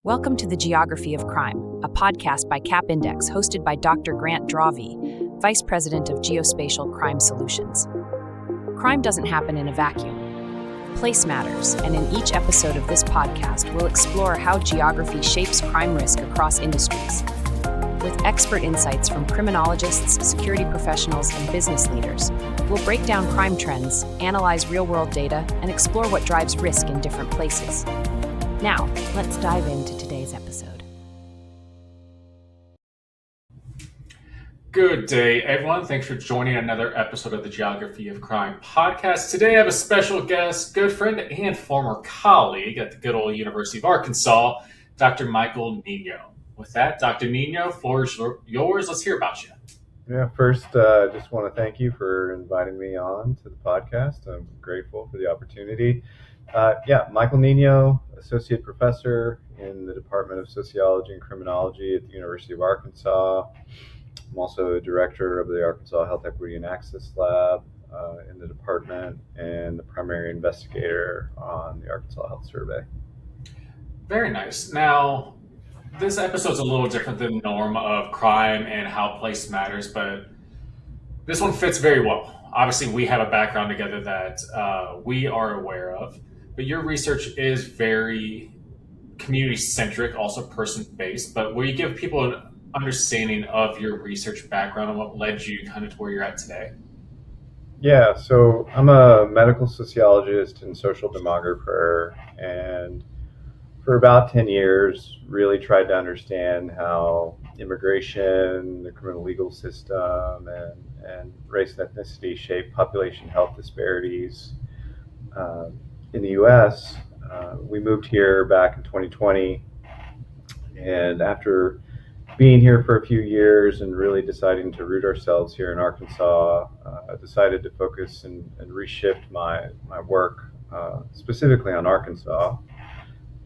Welcome to the Geography of Crime, a podcast by Cap Index hosted by Dr. Grant Dravey, Vice President of Geospatial Crime Solutions. Crime doesn't happen in a vacuum. Place matters, and in each episode of this podcast, we'll explore how geography shapes crime risk across industries. With expert insights from criminologists, security professionals, and business leaders, we'll break down crime trends, analyze real-world data, and explore what drives risk in different places. Now, let's dive into today's episode. Good day, everyone. Thanks for joining another episode of the Geography of Crime podcast. Today I have a special guest, good friend and former colleague at the good old University of Arkansas, Dr. Michael Nino. With that, Dr. Nino, floor is yours. Let's hear about you. Yeah, first, just want to thank you for inviting me on to the podcast. I'm grateful for the opportunity. Michael Nino, Associate Professor in the Department of Sociology and Criminology at the University of Arkansas. I'm also a Director of the Arkansas Health Equity and Access Lab in the department and the primary investigator on the Arkansas Health Survey. Very nice. Now, this episode's a little different than the norm of crime and how place matters, but this one fits very well. Obviously, we have a background together that we are aware of, but your research is very community-centric, also person-based, but will you give people an understanding of your research background and what led you kind of to where you're at today? Yeah, so I'm a medical sociologist and social demographer, and for about 10 years, really tried to understand how immigration, the criminal legal system, and race and ethnicity shape population health disparities in the U.S. We moved here back in 2020, and after being here for a few years and really deciding to root ourselves here in Arkansas, I decided to focus and reshift my work specifically on Arkansas.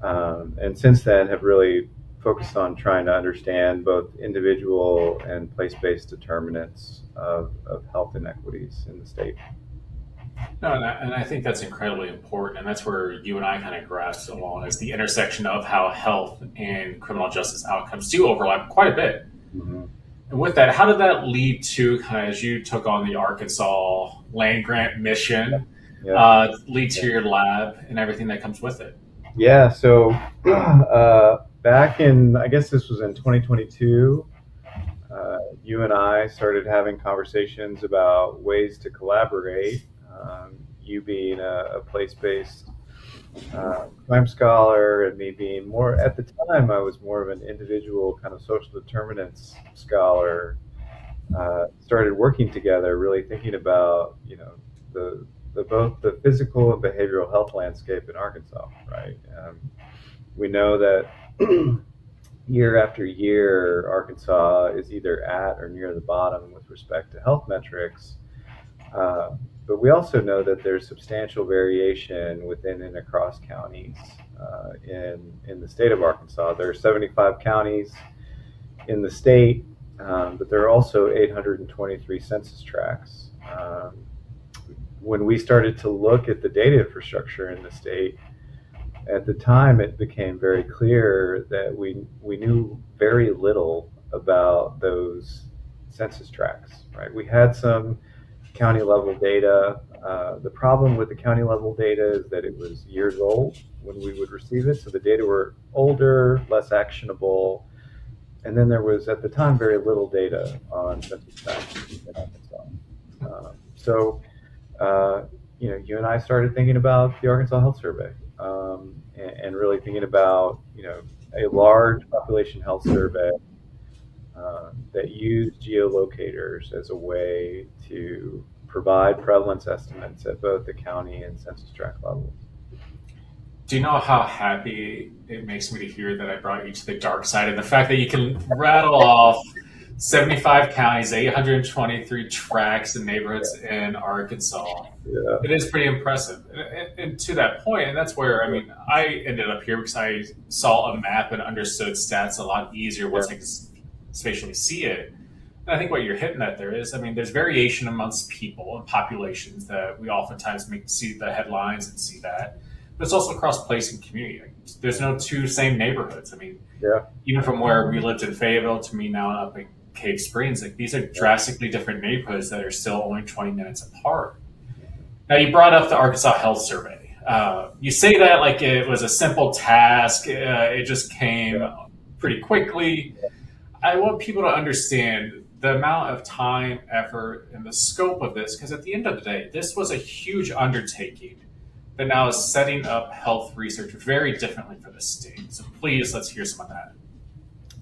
And since then have really focused on trying to understand both individual and place-based determinants of health inequities in the state. No, and I think that's incredibly important, and that's where you and I kind of grasp along is the intersection of how health and criminal justice outcomes do overlap quite a bit. Mm-hmm. And with that, how did that lead to, kind of, as you took on the Arkansas land grant mission, lead to your lab and everything that comes with it? Yeah, so back in, I guess this was in 2022, you and I started having conversations about ways to collaborate. You being a place-based crime scholar, and me being more, at the time, I was more of an individual kind of social determinants scholar. Started working together, really thinking about, the both the physical and behavioral health landscape in Arkansas, right? We know that year after year, Arkansas is either at or near the bottom with respect to health metrics. But we also know that there's substantial variation within and across counties in the state of Arkansas. There are 75 counties in the state, but there are also 823 census tracts. When we started to look at the data infrastructure in the state, at the time it became very clear that we knew very little about those census tracts, right? We had some county level data. The problem with the county level data is that it was years old when we would receive it, so the data were older, less actionable, and then there was at the time very little data on census tracts in Arkansas. You and I started thinking about the Arkansas Health Survey, and really thinking about, a large population health survey that used geolocators as a way to provide prevalence estimates at both the county and census tract levels. Do you know how happy it makes me to hear that I brought you to the dark side, and the fact that you can rattle off 75 counties, 823 tracts and neighborhoods in Arkansas? Yeah. It is pretty impressive. And to that point, and that's where, I ended up here because I saw a map and understood stats a lot easier once I could spatially see it. And I think what you're hitting at there is, there's variation amongst people and populations that we oftentimes see the headlines and see that. but it's also across place and community. Like, there's no two same neighborhoods. I mean, Yeah. even from where we lived in Fayetteville to me now up in Cave Springs, like these are drastically different neighborhoods that are still only 20 minutes apart. Now, you brought up the Arkansas Health Survey. You say that like it was a simple task, it just came pretty quickly. I want people to understand the amount of time, effort, and the scope of this, because at the end of the day, this was a huge undertaking that now is setting up health research very differently for the state. So please, let's hear some of that.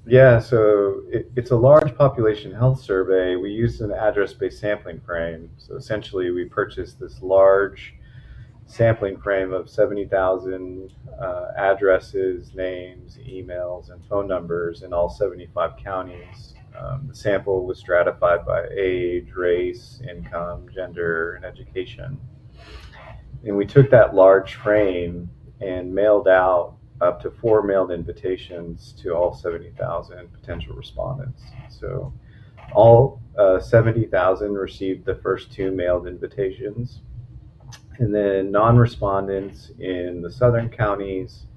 Yeah, so it's a large population health survey. We used an address-based sampling frame. So essentially, we purchased this large sampling frame of 70,000 addresses, names, emails, and phone numbers in all 75 counties. The sample was stratified by age, race, income, gender, and education. And we took that large frame and mailed out up to 4 mailed invitations to all 70,000 potential respondents. So all 70,000 received the first 2 mailed invitations. And then non-respondents in the southern counties,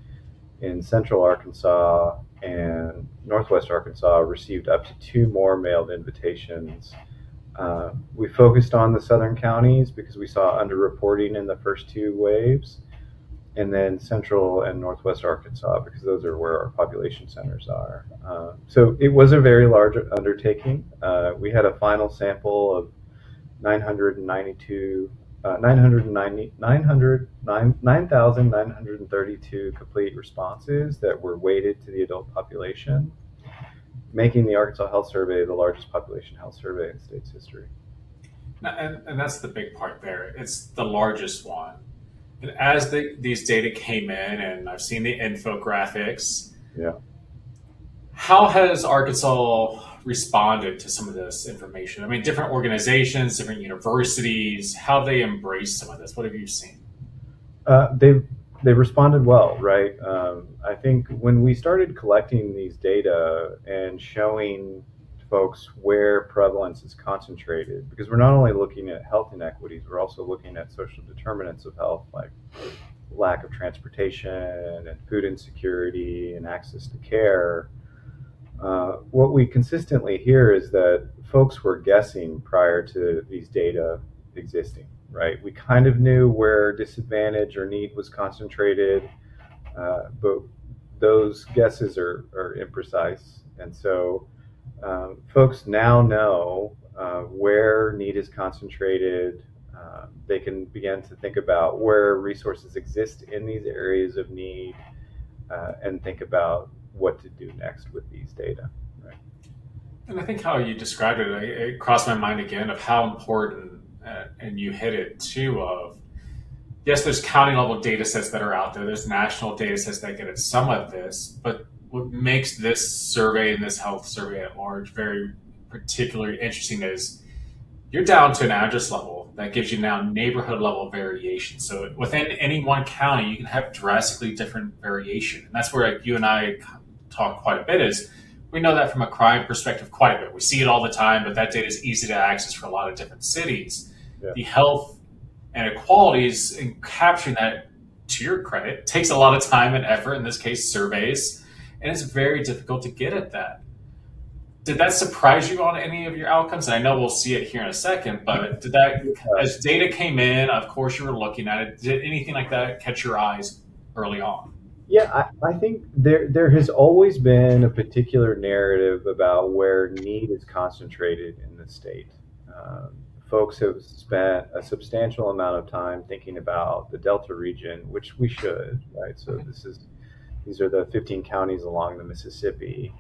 in central Arkansas and northwest Arkansas received up to 2 more mailed invitations. We focused on the southern counties because we saw underreporting in the first 2 waves, and then central and northwest Arkansas because those are where our population centers are. So it was a very large undertaking. We had a final sample of 9,932 complete responses that were weighted to the adult population, making the Arkansas Health Survey the largest population health survey in state's history. And that's the big part there. It's the largest one. And as these data came in, and I've seen the infographics, how has Arkansas responded to some of this information? I mean, different organizations, different universities, how they embrace some of this. What have you seen? They've responded well, right? I think when we started collecting these data and showing folks where prevalence is concentrated, because we're not only looking at health inequities, we're also looking at social determinants of health, like lack of transportation and food insecurity and access to care. What we consistently hear is that folks were guessing prior to these data existing, right? We kind of knew where disadvantage or need was concentrated, but those guesses are imprecise. And so folks now know where need is concentrated. They can begin to think about where resources exist in these areas of need and think about what to do next with these data. Right? And I think how you described it crossed my mind again of how important, and you hit it too, of yes, there's county level data sets that are out there. There's national data sets that get at some of this, but what makes this survey and this health survey at large very particularly interesting is you're down to an address level that gives you now neighborhood level variation. So within any one county, you can have drastically different variation. And that's where you and I talk quite a bit is we know that from a crime perspective quite a bit. We see it all the time, but that data is easy to access for a lot of different cities. Yeah. The health inequalities in capturing that, to your credit, takes a lot of time and effort, in this case surveys, and it's very difficult to get at that. Did that surprise you on any of your outcomes? And I know we'll see it here in a second, but did that, as data came in, of course you were looking at it, did anything like that catch your eyes early on? Yeah, I think there has always been a particular narrative about where need is concentrated in the state. Folks have spent a substantial amount of time thinking about the Delta region, which we should, right? So these are the 15 counties along the Mississippi.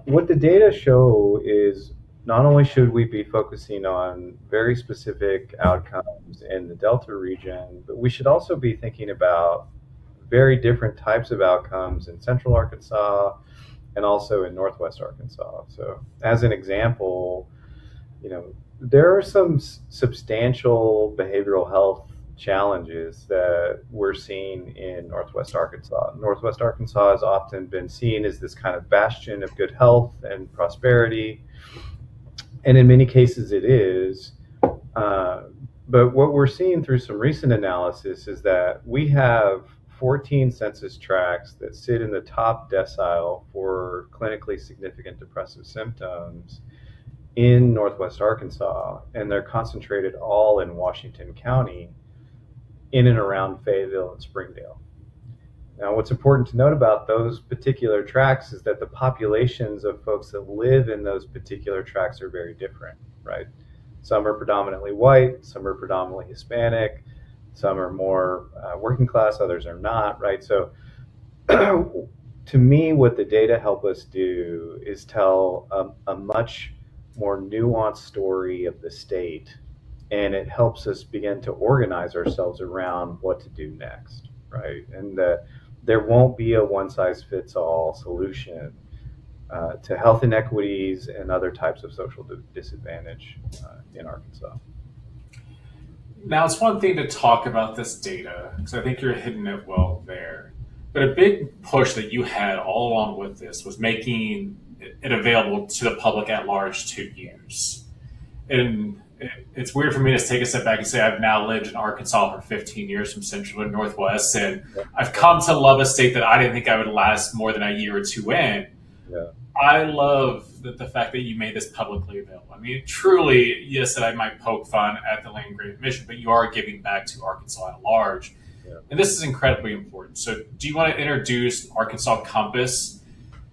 What the data show is not only should we be focusing on very specific outcomes in the Delta region, but we should also be thinking about very different types of outcomes in central Arkansas and also in northwest Arkansas. So as an example, there are some substantial behavioral health challenges that we're seeing in northwest Arkansas. Northwest Arkansas has often been seen as this kind of bastion of good health and prosperity, and in many cases it is. But what we're seeing through some recent analysis is that we have 14 census tracts that sit in the top decile for clinically significant depressive symptoms in Northwest Arkansas, and they're concentrated all in Washington County, in and around Fayetteville and Springdale. Now, what's important to note about those particular tracts is that the populations of folks that live in those particular tracts are very different, right? Some are predominantly white, some are predominantly Hispanic, some are more working class, others are not, right? So to me, what the data help us do is tell a much more nuanced story of the state, and it helps us begin to organize ourselves around what to do next, right? And there won't be a one-size-fits-all solution to health inequities and other types of social disadvantage in Arkansas. Now, it's one thing to talk about this data, because I think you're hitting it well there. But a big push that you had all along with this was making it available to the public at large to use. And it's weird for me to take a step back and say I've now lived in Arkansas for 15 years from Central to Northwest, and I've come to love a state that I didn't think I would last more than a year or two in. Yeah. I love the fact that you made this publicly available. I mean, truly, yes, that I might poke fun at the land grant mission, but you are giving back to Arkansas at large. Yeah. And this is incredibly important. So do you want to introduce Arkansas Compass?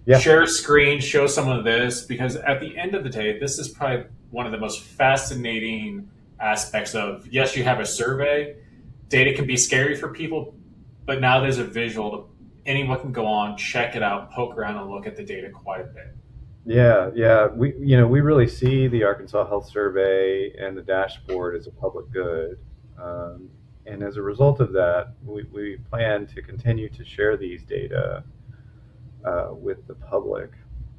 Yeah. Share a screen, show some of this, because at the end of the day, this is probably one of the most fascinating aspects of, yes, you have a survey. Data can be scary for people, but now there's a visual. Anyone can go on, check it out, poke around, and look at the data quite a bit. Yeah. We really see the Arkansas Health Survey and the dashboard as a public good. And as a result of that, we plan to continue to share these data with the public.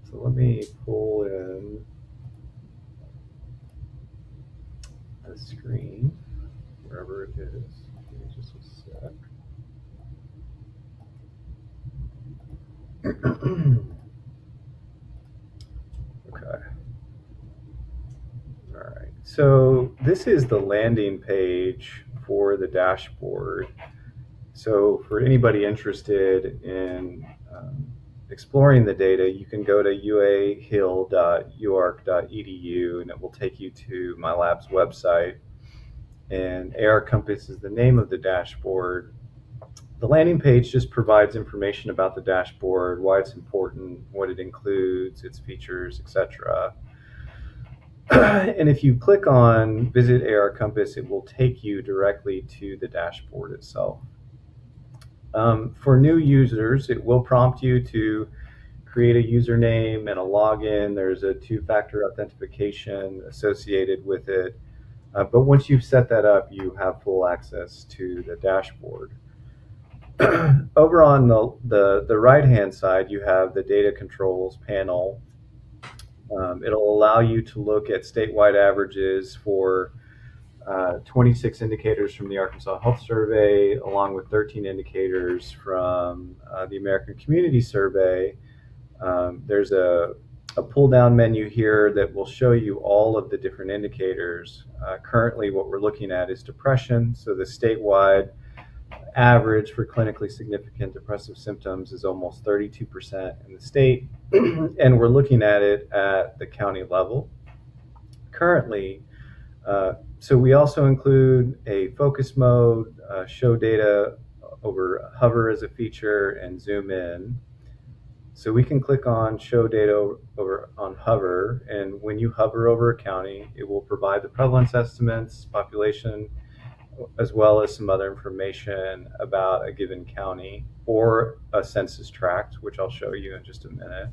So let me pull in the screen, wherever it is. Give me just a sec. Okay. All right. So this is the landing page for the dashboard. So for anybody interested in exploring the data, you can go to uahill.uark.edu, and it will take you to my lab's website. And AR Compass is the name of the dashboard. The landing page just provides information about the dashboard, why it's important, what it includes, its features, etc. And if you click on Visit AR Compass, it will take you directly to the dashboard itself. For new users, it will prompt you to create a username and a login. There's a two-factor authentication associated with it. But once you've set that up, you have full access to the dashboard. Over on the right-hand side, you have the data controls panel. It'll allow you to look at statewide averages for 26 indicators from the Arkansas Health Survey, along with 13 indicators from the American Community Survey. There's a pull-down menu here that will show you all of the different indicators. Currently, what we're looking at is depression. So the statewide average for clinically significant depressive symptoms is almost 32% in the state, and we're looking at it at the county level currently. So we also include a focus mode, show data over hover as a feature, and zoom in. So we can click on show data over on hover, and when you hover over a county, it will provide the prevalence estimates, population, as well as some other information about a given county or a census tract, which I'll show you in just a minute.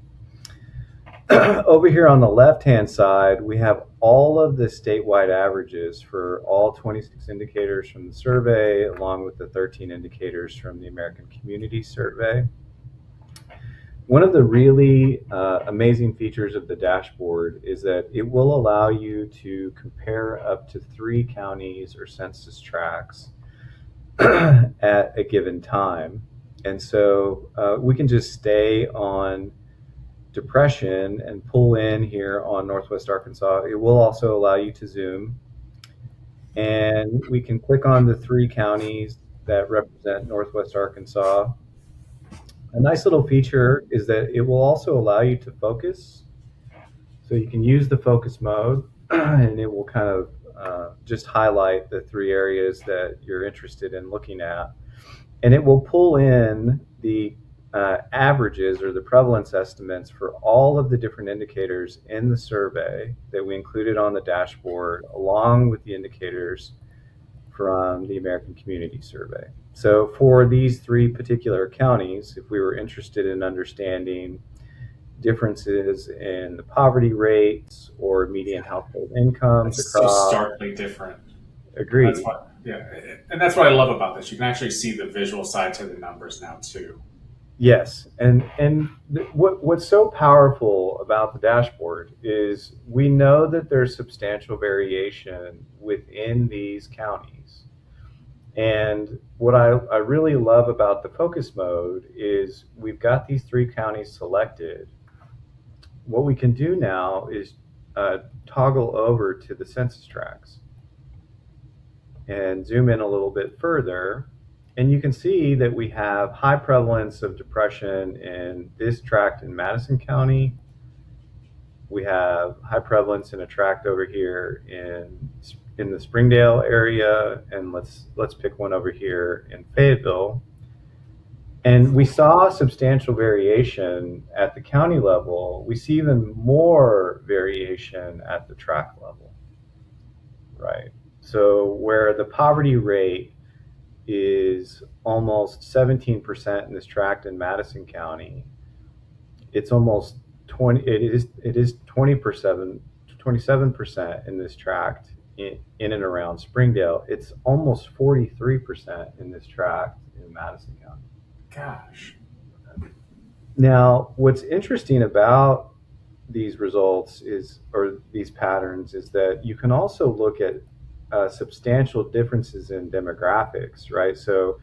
Over here on the left-hand side, we have all of the statewide averages for all 26 indicators from the survey, along with the 13 indicators from the American Community Survey. One of the really amazing features of the dashboard is that it will allow you to compare up to 3 counties or census tracts at a given time. And so we can just stay on depression and pull in here on Northwest Arkansas. It will also allow you to zoom. And we can click on the three counties that represent Northwest Arkansas. A nice little feature is that it will also allow you to focus. So you can use the focus mode and it will kind of just highlight the three areas that you're interested in looking at. And it will pull in the averages or the prevalence estimates for all of the different indicators in the survey that we included on the dashboard, along with the indicators from the American Community Survey. So for these three particular counties, if we were interested in understanding differences in the poverty rates or median household incomes It's so across, starkly different. agreed. That's what, yeah, and that's what I love about this. You can actually see the visual side to the numbers now too. Yes, and what's so powerful about the dashboard is we know that there's substantial variation within these counties. And what I really love about the focus mode is we've got these three counties selected. What we can do now is toggle over to the census tracts and zoom in a little bit further. And you can see that we have high prevalence of depression in this tract in Madison County. We have high prevalence in a tract over here in the Springdale area, and let's pick one over here in Fayetteville. And we saw substantial variation at the county level. We see even more variation at the tract level, right? So where the poverty rate is almost 17% in this tract in Madison County, it's almost 27% in this tract in and around Springdale. It's almost 43% in this tract in Madison County. Gosh. Now, what's interesting about these results or these patterns is that you can also look at substantial differences in demographics, right? So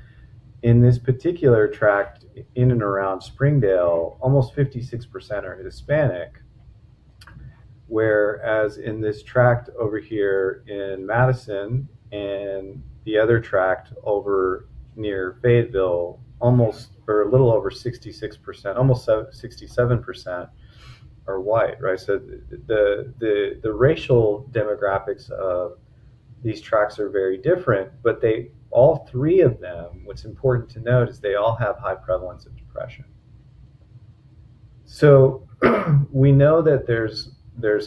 in this particular tract in and around Springdale, almost 56% are Hispanic, whereas in this tract over here in Madison and the other tract over near Fayetteville, almost or a little over 66%, almost 67% are white, right? So the racial demographics of these tracts are very different, but all three of them, what's important to note is they all have high prevalence of depression. So we know that there's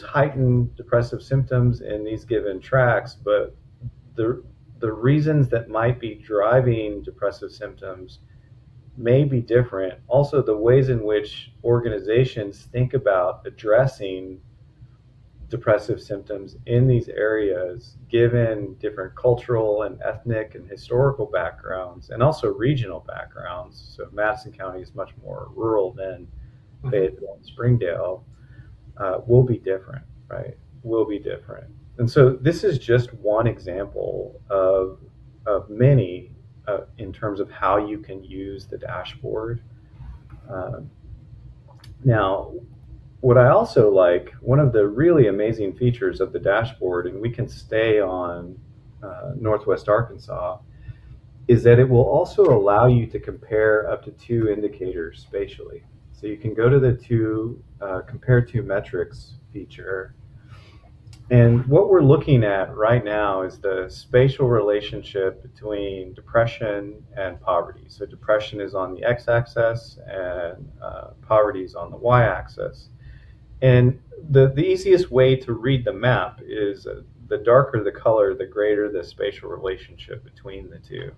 heightened depressive symptoms in these given tracts, but the reasons that might be driving depressive symptoms may be different. Also, the ways in which organizations think about addressing depressive symptoms in these areas, given different cultural and ethnic and historical backgrounds, and also regional backgrounds. So Madison County is much more rural than Fayetteville and Springdale, will be different, right? Will be different. And so this is just one example of many in terms of how you can use the dashboard. Now, what I also like, one of the really amazing features of the dashboard, and we can stay on Northwest Arkansas, is that it will also allow you to compare up to two indicators spatially. So you can go to the compare two metrics feature. And what we're looking at right now is the spatial relationship between depression and poverty. So depression is on the x-axis and poverty is on the y-axis. And the easiest way to read the map is the darker the color, the greater the spatial relationship between the two.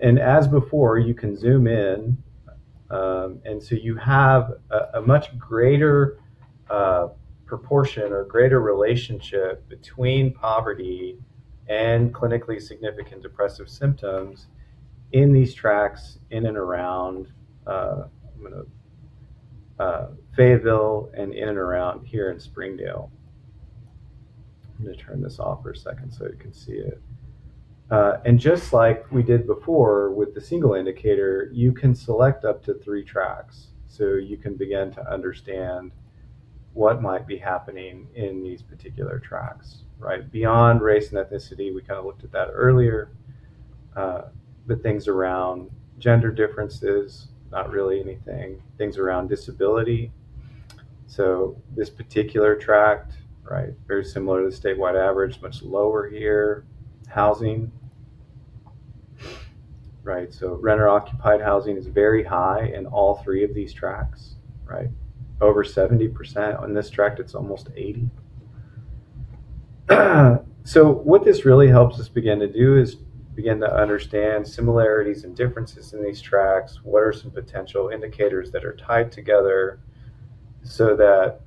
And as before, you can zoom in. And so you have a much greater proportion or greater relationship between poverty and clinically significant depressive symptoms in these tracts in and around Fayetteville and in and around here in Springdale. I'm going to turn this off for a second so you can see it. And just like we did before with the single indicator, you can select up to 3 tracks. So you can begin to understand what might be happening in these particular tracks. right? Beyond race and ethnicity, we kind of looked at that earlier, but things around gender differences, not really anything. Things around disability. So this particular tract, right, very similar to the statewide average, much lower here. Housing, right? So renter occupied housing is very high in all three of these tracts, right? Over 70%. On this tract, it's almost 80. So what this really helps us begin to do is begin to understand similarities and differences in these tracts. What are some potential indicators that are tied together so that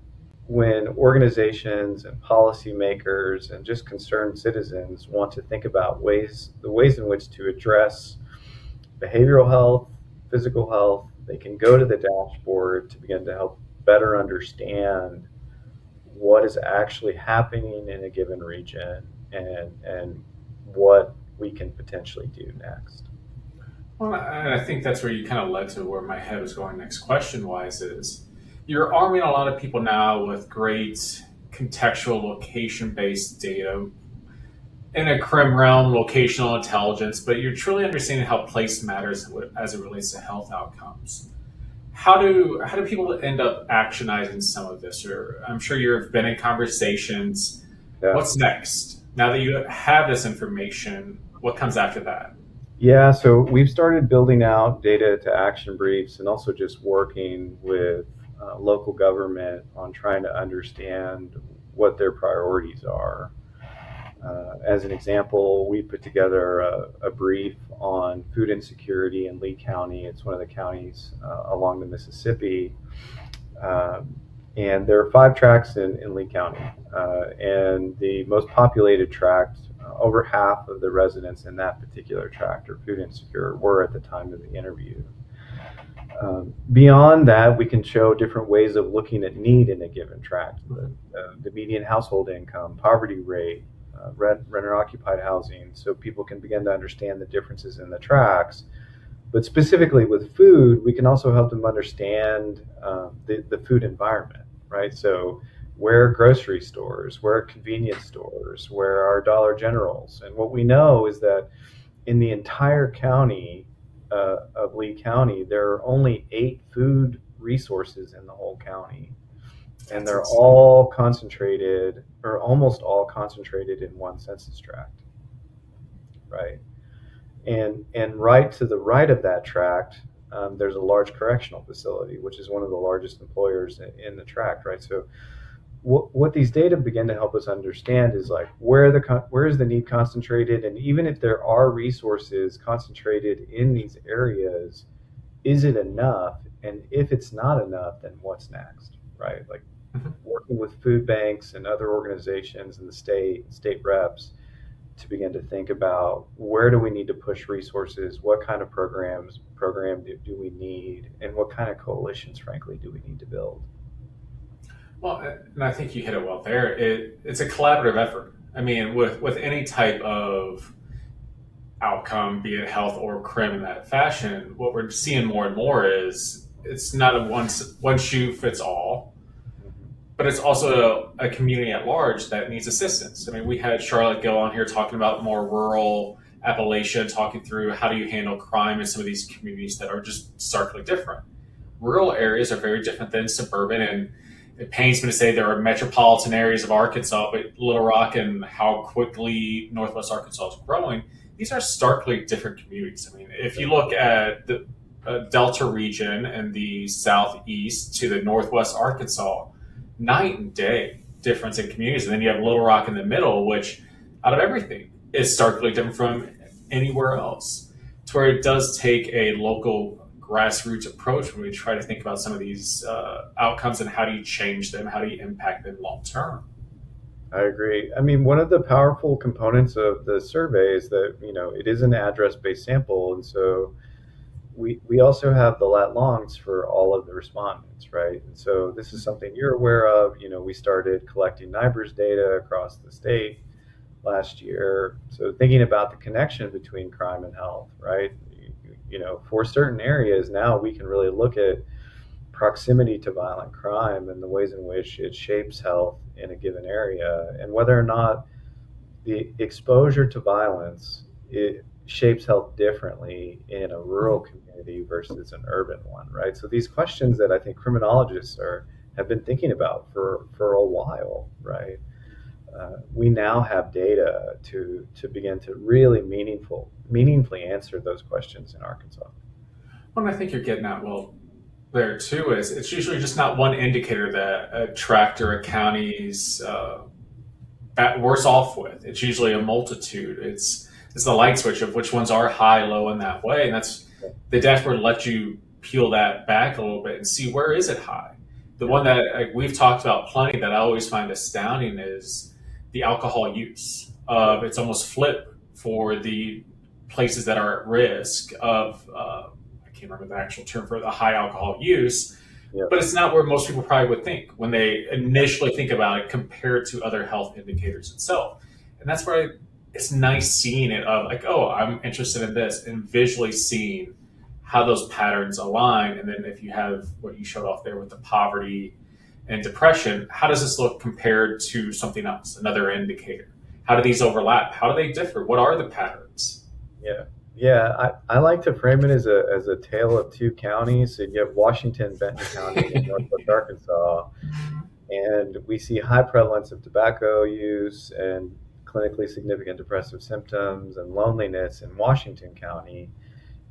when organizations and policymakers and just concerned citizens want to think about the ways in which to address behavioral health, physical health, they can go to the dashboard to begin to help better understand what is actually happening in a given region and what we can potentially do next. Well, and I think that's where you kind of led to where my head was going next question wise is you're arming a lot of people now with great contextual location based data in a crim realm, locational intelligence, but you're truly understanding how place matters as it relates to health outcomes. How do people end up actionizing some of this? Or I'm sure you've been in conversations. Yeah. What's next? Now that you have this information, what comes after that? Yeah, so we've started building out data to action briefs and also just working with local government on trying to understand what their priorities are. As an example, we put together a brief on food insecurity in Lee County. It's one of the counties along the Mississippi. And there are 5 tracts in Lee County. And the most populated tract, over half of the residents in that particular tract are food insecure, were at the time of the interview. Beyond that, we can show different ways of looking at need in a given tract. The median household income, poverty rate, renter-occupied housing, so people can begin to understand the differences in the tracts. But specifically with food, we can also help them understand the food environment, right? So where are grocery stores, where are convenience stores, where are Dollar Generals? And what we know is that in the entire county of Lee County, there are only 8 food resources in the whole county. And they're all concentrated, or almost all concentrated in one census tract, right? And right to the right of that tract, there's a large correctional facility, which is one of the largest employers in the tract, right? So what these data begin to help us understand is like where is the need concentrated, and even if there are resources concentrated in these areas, is it enough? And if it's not enough, then what's next, right? Like working with food banks and other organizations in the state reps to begin to think about where do we need to push resources, what kind of program do we need, and what kind of coalitions, frankly, do we need to build. Well, and I think you hit it well there. It's a collaborative effort. I mean, with any type of outcome, be it health or crim in that fashion, what we're seeing more and more is it's not a one shoe fits all, but it's also a community at large that needs assistance. I mean, we had Charlotte Gill on here talking about more rural Appalachia, talking through how do you handle crime in some of these communities that are just starkly different. Rural areas are very different than suburban, and it pains me to say there are metropolitan areas of Arkansas, but Little Rock and how quickly Northwest Arkansas is growing, these are starkly different communities. I mean, if you look at the Delta region and the southeast to the Northwest Arkansas, night and day difference in communities. And then you have Little Rock in the middle, which out of everything is starkly different from anywhere else, to where it does take a local grassroots approach when we try to think about some of these outcomes and how do you change them, how do you impact them long term. I agree. I mean, one of the powerful components of the survey is that, it is an address-based sample. And so we also have the lat longs for all of the respondents, right? And so this is something you're aware of. We started collecting NIBRS data across the state last year. So thinking about the connection between crime and health, right? For certain areas now we can really look at proximity to violent crime and the ways in which it shapes health in a given area, and whether or not the exposure to violence, it shapes health differently in a rural community versus an urban one, right? So these questions that I think criminologists have been thinking about for a while, right? We now have data to begin to really meaningfully answer those questions in Arkansas. Well, I think you're getting at, well, there too is it's usually just not one indicator that a tract or a county's worse off with. It's usually a multitude. It's the light switch of which ones are high, low in that way, and that's the dashboard lets you peel that back a little bit and see where is it high. The one that we've talked about plenty that I always find astounding is the alcohol use. It's almost flip for the places that are at risk of I can't remember the actual term for the high alcohol use, Yeah. but it's not where most people probably would think when they initially think about it compared to other health indicators itself. And that's where it's nice seeing it of like, oh, I'm interested in this and visually seeing how those patterns align. And then if you have what you showed off there with the poverty and depression, how does this look compared to something else, another indicator? How do these overlap? How do they differ? What are the patterns? Yeah. Yeah, I like to frame it as a tale of two counties. So you have Washington, Benton County, and Northwest Arkansas, and we see high prevalence of tobacco use and clinically significant depressive symptoms and loneliness in Washington County,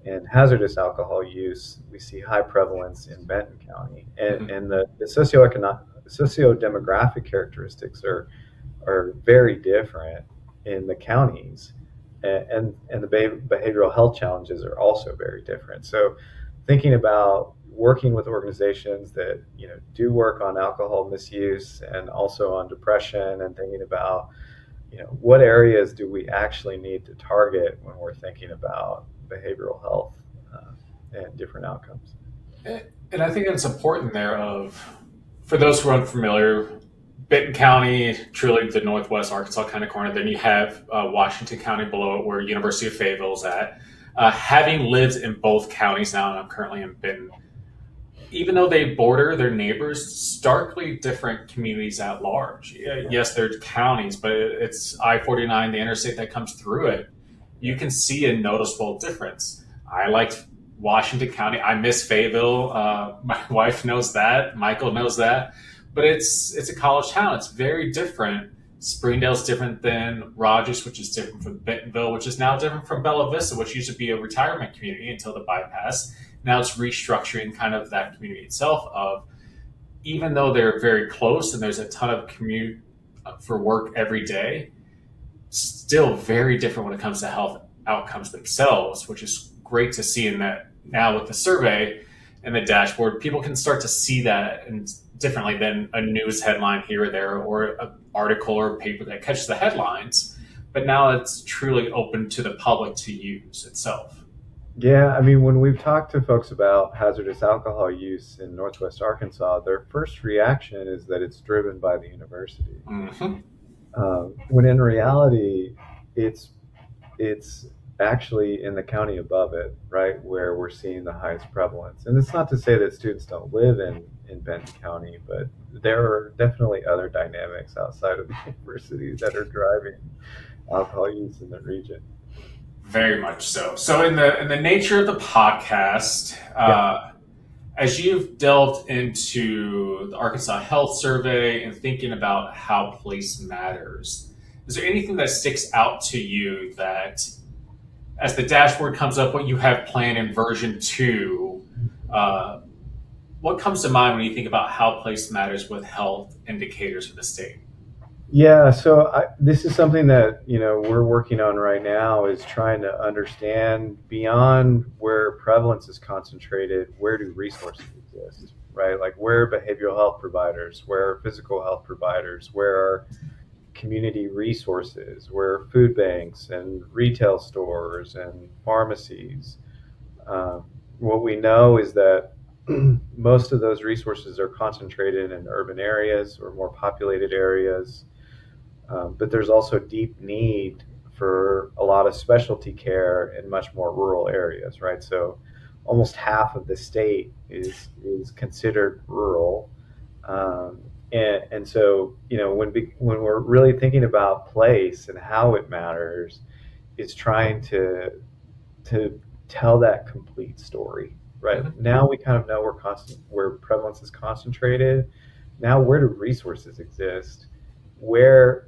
and hazardous alcohol use. We see high prevalence in Benton County, and the socio-demographic characteristics are very different in the counties, and the behavioral health challenges are also very different. So thinking about working with organizations that do work on alcohol misuse and also on depression, and thinking about what areas do we actually need to target when we're thinking about behavioral health and different outcomes. And I think it's important there for those who are unfamiliar, Benton County, truly the Northwest Arkansas kind of corner. Then you have Washington County below it, where University of Fayetteville is at. Having lived in both counties now, and I'm currently in Benton, even though they border their neighbors, starkly different communities at large. Yes, they're counties, but it's I-49, the interstate that comes through it. You can see a noticeable difference. I liked Washington County. I miss Fayetteville. My wife knows that. Michael knows that. But it's a college town. It's very different. Springdale's different than Rogers, which is different from Bentonville, which is now different from Bella Vista, which used to be a retirement community until the bypass. Now it's restructuring kind of that community itself of, even though they're very close and there's a ton of commute for work every day, still very different when it comes to health outcomes themselves, which is great to see in that now with the survey and the dashboard, people can start to see that and differently than a news headline here or there, or an article or a paper that catches the headlines. But now it's truly open to the public to use itself. Yeah, I mean, when we've talked to folks about hazardous alcohol use in Northwest Arkansas, their first reaction is that it's driven by the university. Mm-hmm. When in reality, it's actually in the county above it, right, where we're seeing the highest prevalence. And it's not to say that students don't live in Benton County, but there are definitely other dynamics outside of the university that are driving alcohol use in the region. Very much so. So in the nature of the podcast, as you've delved into the Arkansas Health Survey and thinking about how place matters, is there anything that sticks out to you that, as the dashboard comes up, what you have planned in version 2, what comes to mind when you think about how place matters with health indicators for the state? Yeah, so this is something that we're working on right now, is trying to understand beyond where prevalence is concentrated, where do resources exist, right? Like, where are behavioral health providers, where are physical health providers, where are community resources, where are food banks and retail stores and pharmacies. What we know is that most of those resources are concentrated in urban areas or more populated areas. But there's also deep need for a lot of specialty care in much more rural areas, right? So almost half of the state is considered rural. And so, when we're really thinking about place and how it matters, it's trying to tell that complete story. Right Mhm. now, we kind of know where prevalence is concentrated. Now, where do resources exist? Where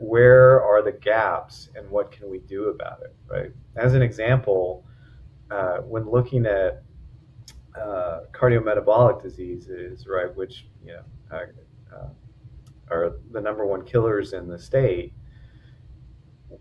are the gaps, and what can we do about it? Right. As an example, when looking at cardiometabolic diseases, right, which uh, are the number one killers in the state,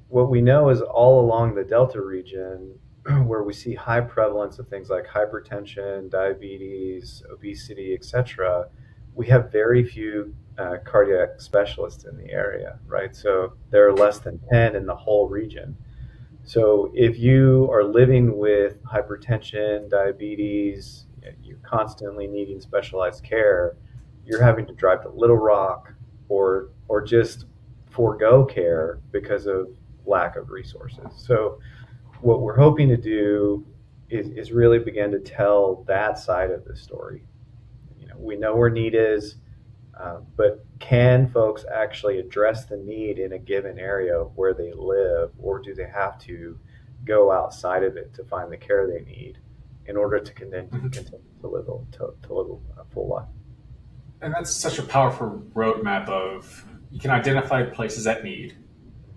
what we know is all along the Delta region, where we see high prevalence of things like hypertension, diabetes, obesity, etc., we have very few cardiac specialists in the area, right? So there are less than 10 in the whole region. So if you are living with hypertension, diabetes, you're constantly needing specialized care, you're having to drive to Little Rock or just forego care because of lack of resources. So what we're hoping to do is really begin to tell that side of the story. We know where need is, but can folks actually address the need in a given area where they live, or do they have to go outside of it to find the care they need in order to continue to live a full life? And that's such a powerful roadmap of you can identify places that need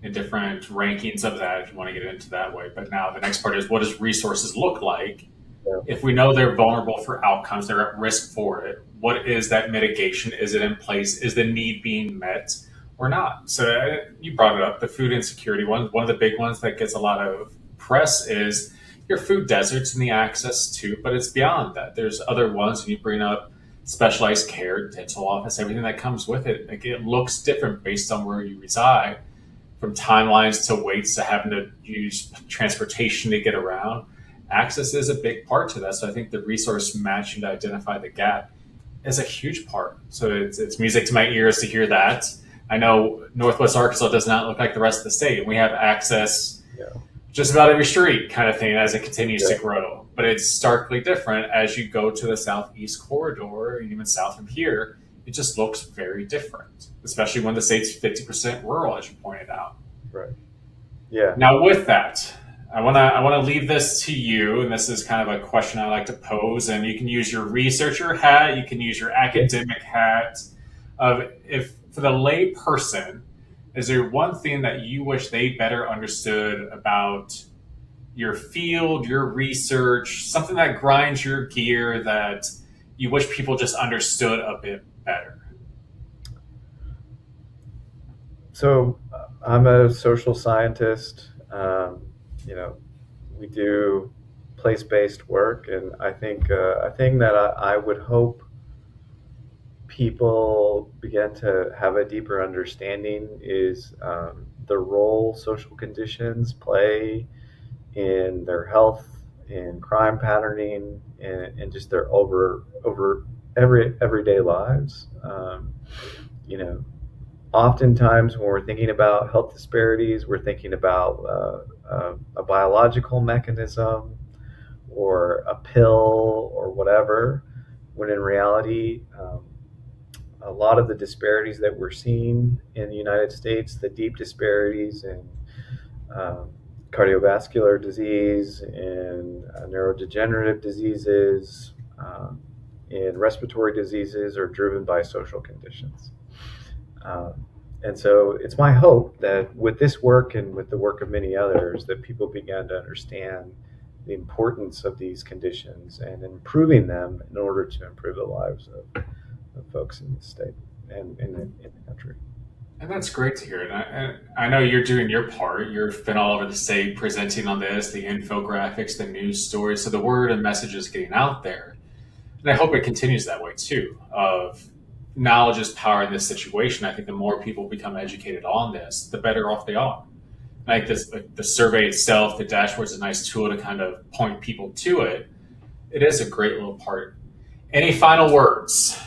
in different rankings of that if you want to get into that way. But now the next part is what does resources look like Yeah. if we know they're vulnerable for outcomes, they're at risk for it? What is that mitigation? Is it in place? Is the need being met or not? So you brought it up, the food insecurity one. One of the big ones that gets a lot of press is your food deserts and the access to, but it's beyond that. There's other ones, and you bring up specialized care, dental office, everything that comes with it. Like it looks different based on where you reside, from timelines to waits to having to use transportation to get around. Access is a big part to that. So I think the resource matching to identify the gap is a huge part. So it's music to my ears to hear that. I know Northwest Arkansas does not look like the rest of the state. We have access Yeah. just about every street kind of thing as it continues Yeah. to grow. But it's starkly different as you go to the southeast corridor and even south from here. It just looks very different, especially when the state's 50% rural, as you pointed out. Right. Yeah. Now, with that, I wanna leave this to you, and this is kind of a question I like to pose. And you can use your researcher hat, you can use your academic hat. Of if for the lay person, is there one thing that you wish they better understood about your field, your research, something that grinds your gear that you wish people just understood a bit better? So I'm a social scientist. We do place-based work, and I think a thing that I would hope people begin to have a deeper understanding is the role social conditions play in their health, in crime patterning, and just their over everyday lives. You know, Oftentimes when we're thinking about health disparities, we're thinking about a biological mechanism or a pill or whatever, when in reality, a lot of the disparities that we're seeing in the United States, the deep disparities in um, cardiovascular disease, in neurodegenerative diseases, in respiratory diseases, are driven by social conditions. Um, and so it's my hope that with this work and with the work of many others, that people begin to understand the importance of these conditions and improving them in order to improve the lives of folks in the state and in the country. And that's great to hear. And I know you're doing your part. You've been all over the state presenting on this, the infographics, the news stories. So the word and message is getting out there. And I hope it continues that way too. Of knowledge is power in this situation. I think the more people become educated on this, the better off they are. Like this, like the survey itself, the dashboard is a nice tool to kind of point people to it. It is a great little part. Any final words?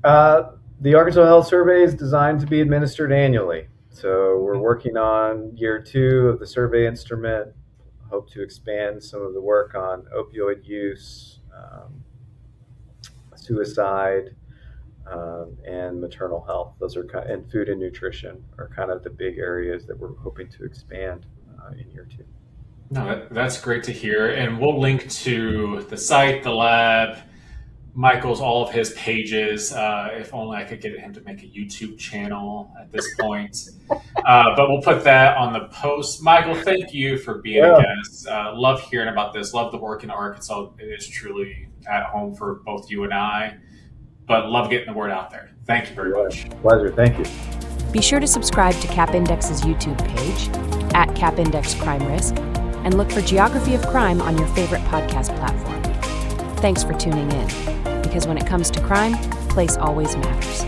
The Arkansas Health Survey is designed to be administered annually. So we're working on year 2 of the survey instrument. Hope to expand some of the work on opioid use, suicide, and maternal health. Those are and food and nutrition are kind of the big areas that we're hoping to expand in year 2. No, that's great to hear. And we'll link to the site, the lab, Michael's, all of his pages. If only I could get him to make a YouTube channel at this point. But we'll put that on the post. Michael, thank you for being a guest. Love hearing about this. Love the work in Arkansas. It is truly at home for both you and I. But love getting the word out there. Thank you very much. Pleasure. Thank you. Be sure to subscribe to Cap Index's YouTube page, @CapIndexCrimeRisk, and look for Geography of Crime on your favorite podcast platform. Thanks for tuning in, because when it comes to crime, place always matters.